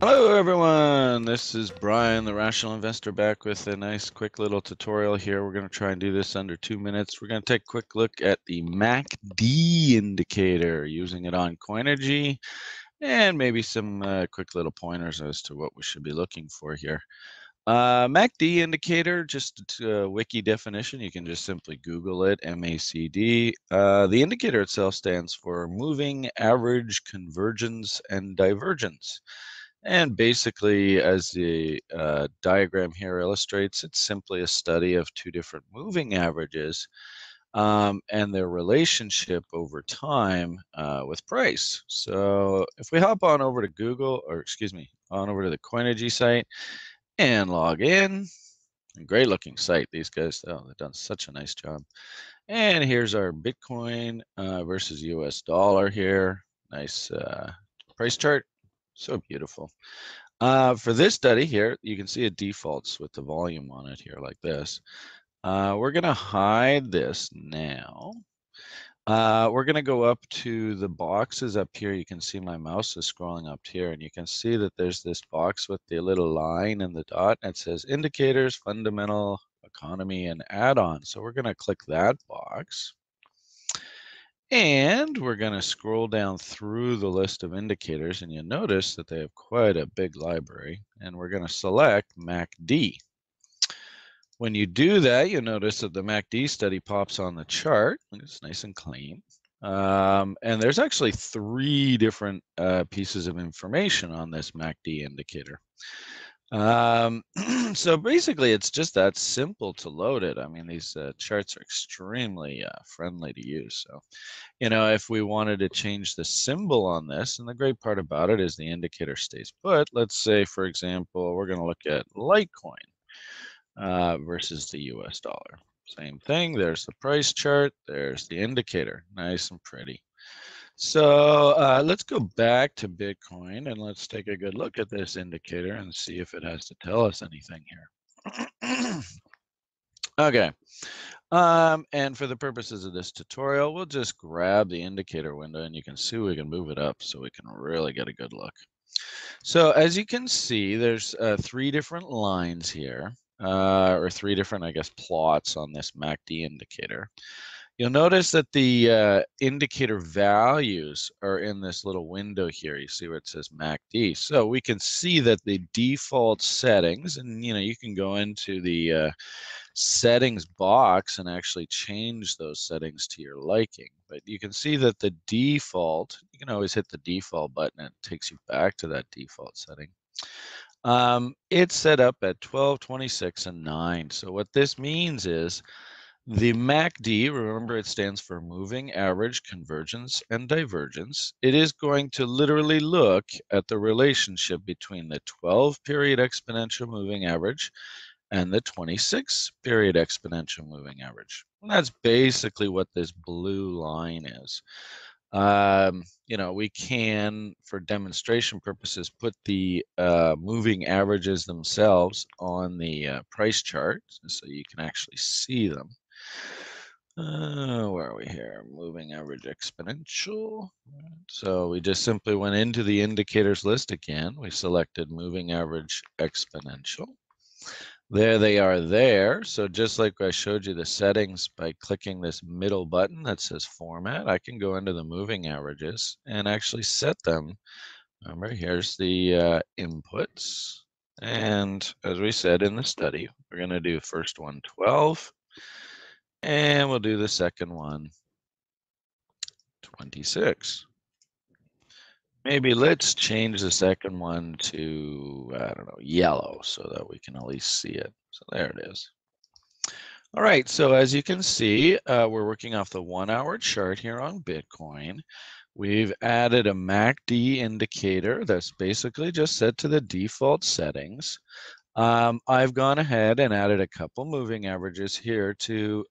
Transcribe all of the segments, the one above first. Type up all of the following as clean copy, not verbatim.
Hello everyone, this is Brian, the Rational Investor, back with a nice quick little tutorial here. We're going to try and do this under 2 minutes. We're going to take a quick look at the MACD indicator, using it on Coinergy, and maybe some quick little pointers as to what we should be looking for here. MACD indicator, just a wiki definition, you can just simply Google it, MACD. The indicator itself stands for moving average convergence and divergence. And basically, as the diagram here illustrates, it's simply a study of two different moving averages and their relationship over time with price. So if we hop on over to Google, or excuse me, on over to the Coinergy site and log in, great looking site. These guys, oh, they've done such a nice job. And here's our Bitcoin versus US dollar here. Nice price chart. So beautiful. For this study here, you can see it defaults with the volume on it here like this. We're going to hide this now. We're going to go up to the boxes up here. You can see my mouse is scrolling up here, and you can see that there's this box with the little line and the dot, and it says indicators, fundamental, economy, and add-on. So we're going to click that box. And we're going to scroll down through the list of indicators, and you'll notice that they have quite a big library, and we're going to select MACD. When you do that, you'll notice that the MACD study pops on the chart. It's nice and clean. And there's actually 3 different pieces of information on this MACD indicator. So basically, it's just that simple to load it. I mean, these charts are extremely friendly to use. So, you know, if we wanted to change the symbol on this, and the great part about it is the indicator stays put. Let's say, for example, we're going to look at Litecoin versus the US dollar. Same thing. There's the price chart. There's the indicator. Nice and pretty. So let's go back to Bitcoin and let's take a good look at this indicator and see if it has to tell us anything here. Okay. And for the purposes of this tutorial, we'll just grab the indicator window, and you can see we can move it up so we can really get a good look. So as you can see, there's 3 different lines here, or 3 different, I guess, plots on this MACD indicator. You'll notice that the indicator values are in this little window here. You see where it says MACD. So we can see that the default settings, and you can go into the settings box and actually change those settings to your liking. But you can see that the default, you can always hit the default button and it takes you back to that default setting. It's set up at 12, 26, and 9. So what this means is the MACD, remember it stands for moving average convergence and divergence. It is going to literally look at the relationship between the 12-period exponential moving average and the 26-period exponential moving average. And that's basically what this blue line is. We can, for demonstration purposes, put the moving averages themselves on the price chart so you can actually see them. Where are we here? Moving average exponential. So we just simply went into the indicators list again. We selected moving average exponential. There they are there. So just like I showed you the settings by clicking this middle button that says format, I can go into the moving averages and actually set them. Remember, here's the inputs. And as we said in the study, we're going to do first one 12. And we'll do the second one 26. Maybe let's change the second one to, I don't know, yellow so that we can at least see it. So there it is. All right, so as you can see, we're working off the 1-hour chart here on Bitcoin. We've added a MACD indicator that's basically just set to the default settings. I've gone ahead and added a couple moving averages here to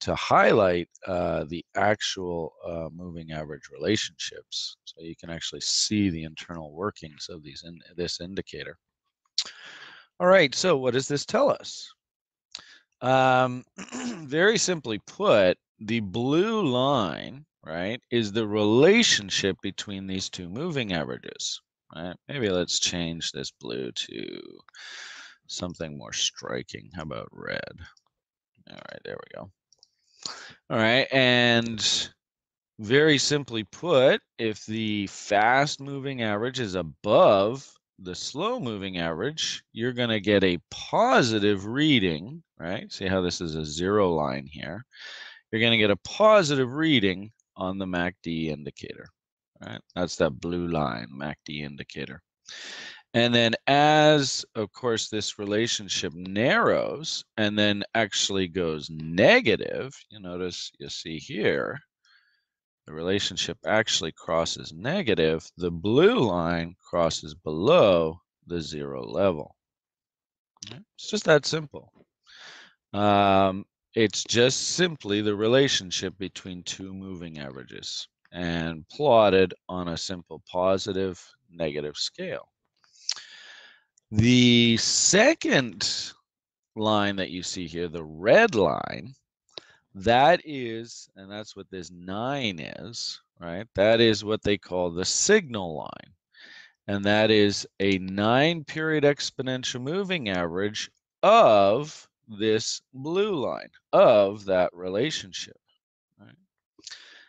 highlight the actual moving average relationships, so you can actually see the internal workings of this indicator. All right, so what does this tell us? Very simply put, the blue line, right, is the relationship between these two moving averages. right? Maybe let's change this blue to something more striking. How about red? All right, there we go. All right, and very simply put, if the fast moving average is above the slow moving average, you're going to get a positive reading, right? See how this is a zero line here. You're going to get a positive reading on the MACD indicator, right? That's that blue line, MACD indicator. And then as, of course, this relationship narrows and then actually goes negative, you notice, you see here, the relationship actually crosses negative, the blue line crosses below the zero level. It's just that simple. It's just simply the relationship between two moving averages and plotted on a simple positive negative scale. The second line that you see here, the red line, that is, and that's what this 9 is, right? That is what they call the signal line. And that is a 9-period exponential moving average of this blue line, of that relationship, right?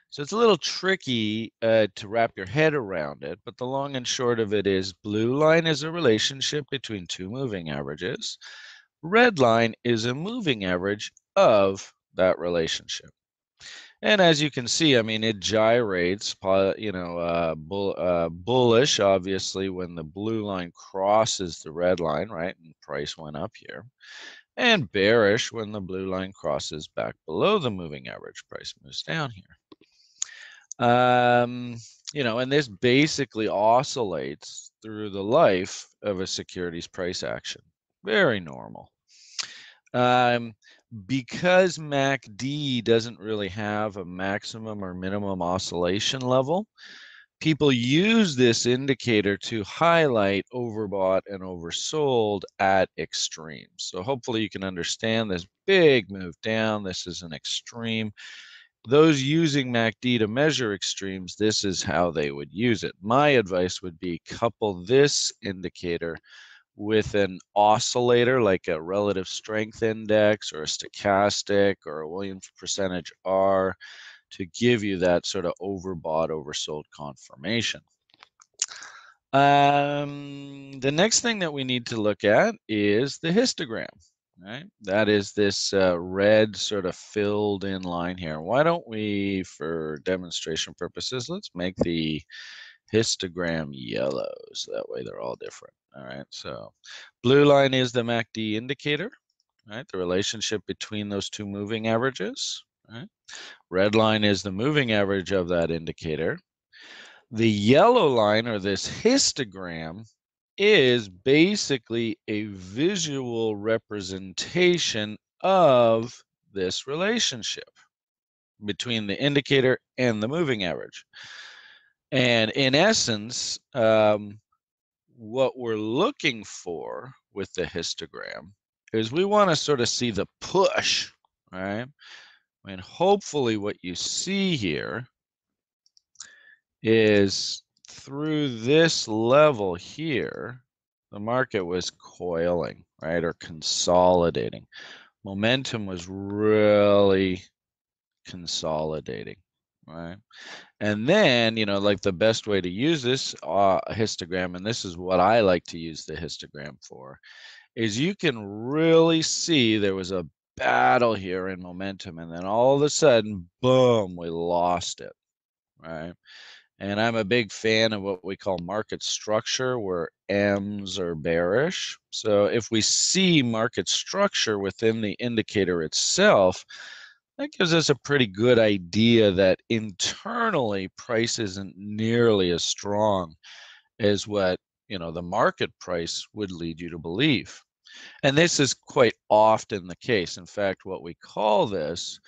So it's a little tricky to wrap your head around it, but the long and short of it is blue line is a relationship between two moving averages. Red line is a moving average of that relationship. And as you can see, I mean, it gyrates, bullish, obviously, when the blue line crosses the red line, right? And price went up here. And bearish when the blue line crosses back below the moving average, price moves down here. And this basically oscillates through the life of a securities price action. Very normal. Because MACD doesn't really have a maximum or minimum oscillation level, people use this indicator to highlight overbought and oversold at extremes. So hopefully you can understand this big move down. This is an extreme. Those using MACD to measure extremes, this is how they would use it. My advice would be couple this indicator with an oscillator like a relative strength index or a stochastic or a Williams percentage R to give you that sort of overbought, oversold confirmation. The next thing that we need to look at is the histogram, right? That is this red sort of filled in line here. Why don't we, for demonstration purposes, let's make the histogram yellow, so that way they're all different. All right, so blue line is the MACD indicator, right? The relationship between those two moving averages, right? Red line is the moving average of that indicator. The yellow line, or this histogram, is basically a visual representation of this relationship between the indicator and the moving average. And in essence, what we're looking for with the histogram is we want to sort of see the push, right? And hopefully what you see here is through this level here, the market was coiling, right, or consolidating. Momentum was really consolidating, right? And then, like the best way to use this histogram, and this is what I like to use the histogram for, is you can really see there was a battle here in momentum, and then all of a sudden, boom, we lost it, right? And I'm a big fan of what we call market structure, where M's are bearish. So if we see market structure within the indicator itself, that gives us a pretty good idea that internally price isn't nearly as strong as what the market price would lead you to believe. And this is quite often the case. In fact, what we call this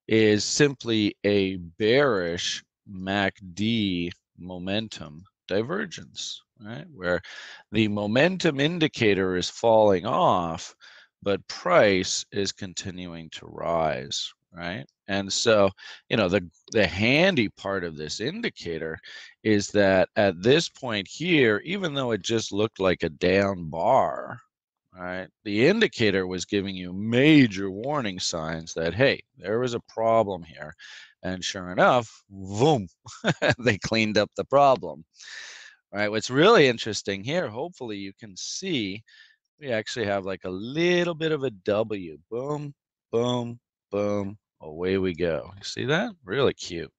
is simply a bearish MACD momentum divergence, right? Where the momentum indicator is falling off, but price is continuing to rise, right? And so, the handy part of this indicator is that at this point here, even though it just looked like a down bar, right, the indicator was giving you major warning signs that, hey, there was a problem here. And sure enough, boom, they cleaned up the problem. Right. What's really interesting here, hopefully you can see, we actually have like a little bit of a W. Boom, boom, boom. Away we go. You see that? Really cute.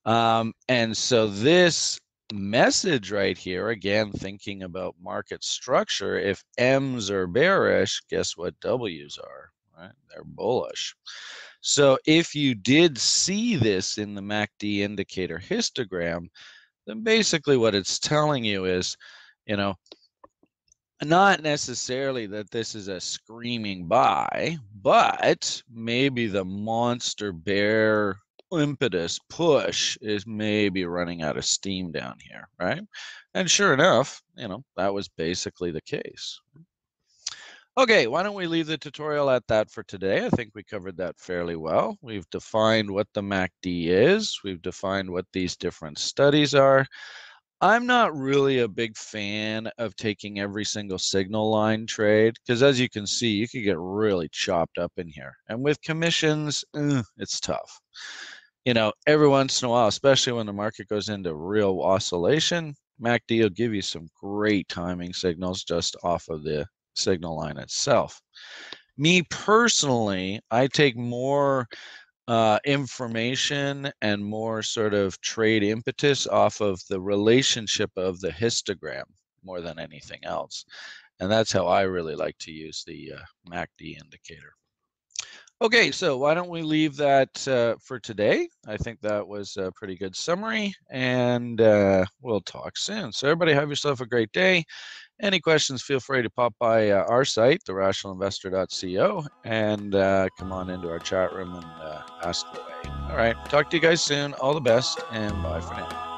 And so this message right here, again, thinking about market structure, if M's are bearish, guess what W's are? Right? They're bullish. So if you did see this in the MACD indicator histogram, then basically what it's telling you is, not necessarily that this is a screaming buy, but maybe the monster bear impetus push is maybe running out of steam down here, right? And sure enough, that was basically the case. Okay, why don't we leave the tutorial at that for today? I think we covered that fairly well. We've defined what the MACD is. We've defined what these different studies are. I'm not really a big fan of taking every single signal line trade because, as you can see, you could get really chopped up in here. And with commissions, it's tough. Every once in a while, especially when the market goes into real oscillation, MACD will give you some great timing signals just off of the signal line itself. Me personally, I take more information and more sort of trade impetus off of the relationship of the histogram more than anything else. And that's how I really like to use the MACD indicator. Okay, so why don't we leave that for today? I think that was a pretty good summary, and we'll talk soon. So everybody have yourself a great day. Any questions, feel free to pop by our site, therationalinvestor.co, and come on into our chat room and ask away. All right, talk to you guys soon. All the best, and bye for now.